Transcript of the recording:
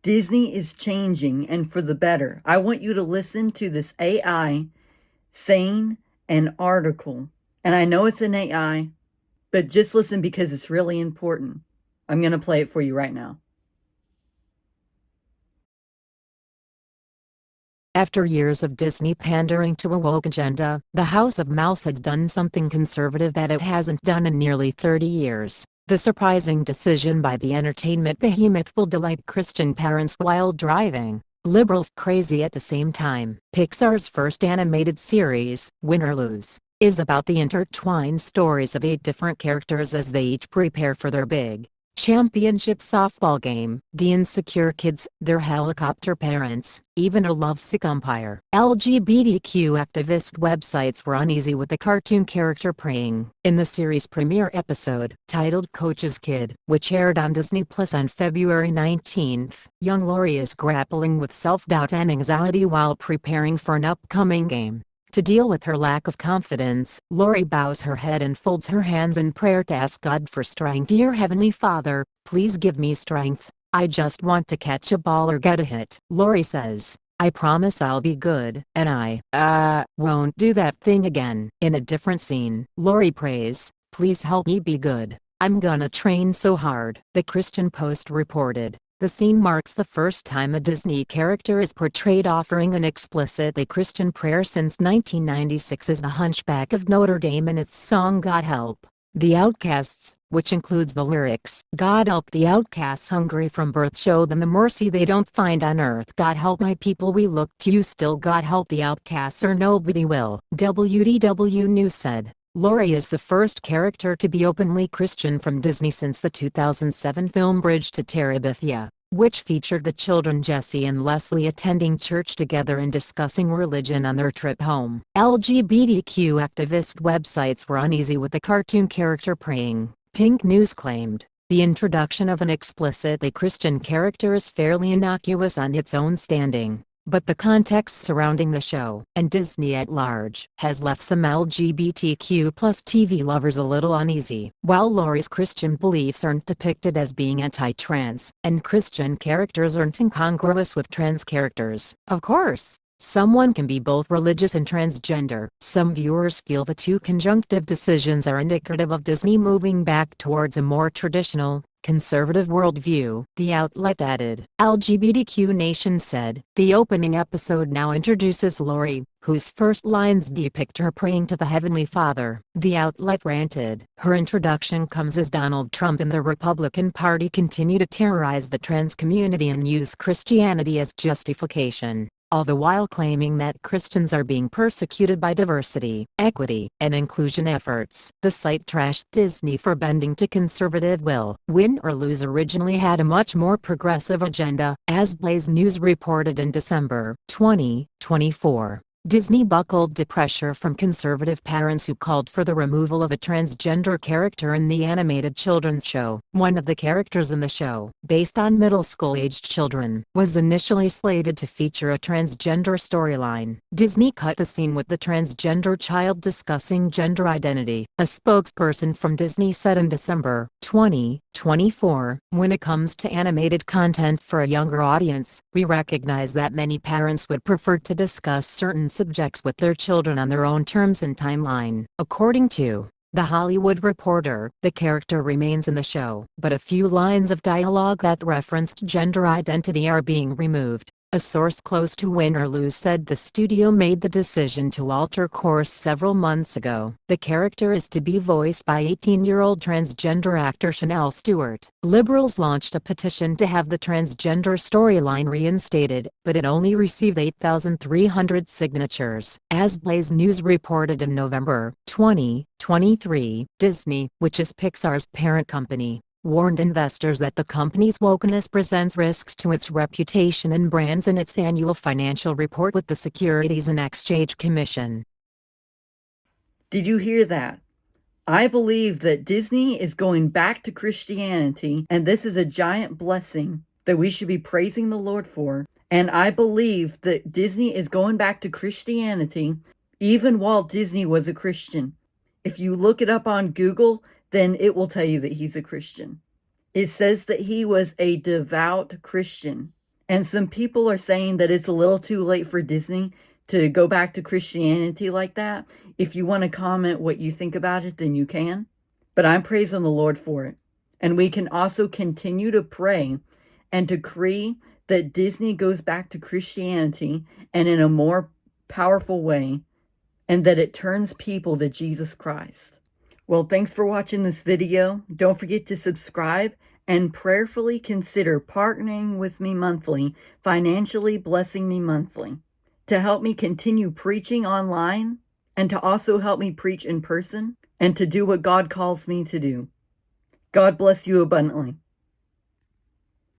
Disney is changing and for the better. I want you to listen to this AI saying an article. And I know it's an AI, but just listen because it's really important. I'm going to play it for you right now. After years of Disney pandering to a woke agenda, the House of Mouse has done something conservative that it hasn't done in nearly 30 years. The surprising decision by the entertainment behemoth will delight Christian parents while driving liberals crazy at the same time. Pixar's first animated series, Win or Lose, is about the intertwined stories of 8 different characters as they each prepare for their big championship softball game, the insecure kids, their helicopter parents, even a lovesick umpire. LGBTQ activist websites were uneasy with the cartoon character praying. In the series' premiere episode, titled Coach's Kid, which aired on Disney Plus on February 19th, young Lori is grappling with self-doubt and anxiety while preparing for an upcoming game. To deal with her lack of confidence, Lori bows her head and folds her hands in prayer to ask God for strength. Dear Heavenly Father, please give me strength. I just want to catch a ball or get a hit. Lori says, I promise I'll be good, and I won't do that thing again. In a different scene, Lori prays, please help me be good. I'm gonna train so hard. The Christian Post reported. The scene marks the first time a Disney character is portrayed offering an explicitly Christian prayer since 1996 as the Hunchback of Notre Dame in its song God Help the Outcasts, which includes the lyrics, God help the outcasts hungry from birth, show them the mercy they don't find on earth. God help my people, we look to you still. God help the outcasts or nobody will. WDW News said. Lori is the first character to be openly Christian from Disney since the 2007 film Bridge to Terabithia, which featured the children Jesse and Leslie attending church together and discussing religion on their trip home. LGBTQ activist websites were uneasy with the cartoon character praying. Pink News claimed, the introduction of an explicitly Christian character is fairly innocuous on its own standing. But the context surrounding the show, and Disney at large, has left some LGBTQ+ TV lovers a little uneasy. While Lori's Christian beliefs aren't depicted as being anti-trans, and Christian characters aren't incongruous with trans characters, of course, someone can be both religious and transgender. Some viewers feel the two conjunctive decisions are indicative of Disney moving back towards a more traditional, conservative worldview, the outlet added. LGBTQ Nation said, the opening episode now introduces Lori, whose first lines depict her praying to the Heavenly Father. The outlet ranted, her introduction comes as Donald Trump and the Republican Party continue to terrorize the trans community and use Christianity as justification, all the while claiming that Christians are being persecuted by diversity, equity, and inclusion efforts. The site trashed Disney for bending to conservative will. Win or Lose originally had a much more progressive agenda, as Blaze News reported in December 2024. Disney buckled to pressure from conservative parents who called for the removal of a transgender character in the animated children's show. One of the characters in the show, based on middle school-aged children, was initially slated to feature a transgender storyline. Disney cut the scene with the transgender child discussing gender identity. A spokesperson from Disney said in December 2024, when it comes to animated content for a younger audience, we recognize that many parents would prefer to discuss certain subjects with their children on their own terms and timeline. According to The Hollywood Reporter, the character remains in the show, but a few lines of dialogue that referenced gender identity are being removed. A source close to Win or Lose said the studio made the decision to alter course several months ago. The character is to be voiced by 18-year-old transgender actor Chanel Stewart. Liberals launched a petition to have the transgender storyline reinstated, but it only received 8,300 signatures. As Blaze News reported in November 2023, Disney, which is Pixar's parent company, warned investors that the company's wokeness presents risks to its reputation and brands in its annual financial report with the Securities and Exchange Commission. Did you hear that? I believe that Disney is going back to Christianity, and this is a giant blessing that we should be praising the Lord for. And I believe that Disney is going back to Christianity, even Walt Disney was a Christian. If you look it up on Google, then it will tell you that he's a Christian. It says that he was a devout Christian. And some people are saying that it's a little too late for Disney to go back to Christianity like that. If you want to comment what you think about it, then you can. But I'm praising the Lord for it. And we can also continue to pray and decree that Disney goes back to Christianity and in a more powerful way, and that it turns people to Jesus Christ. Well, thanks for watching this video. Don't forget to subscribe and prayerfully consider partnering with me monthly, financially blessing me monthly, to help me continue preaching online and to also help me preach in person and to do what God calls me to do. God bless you abundantly.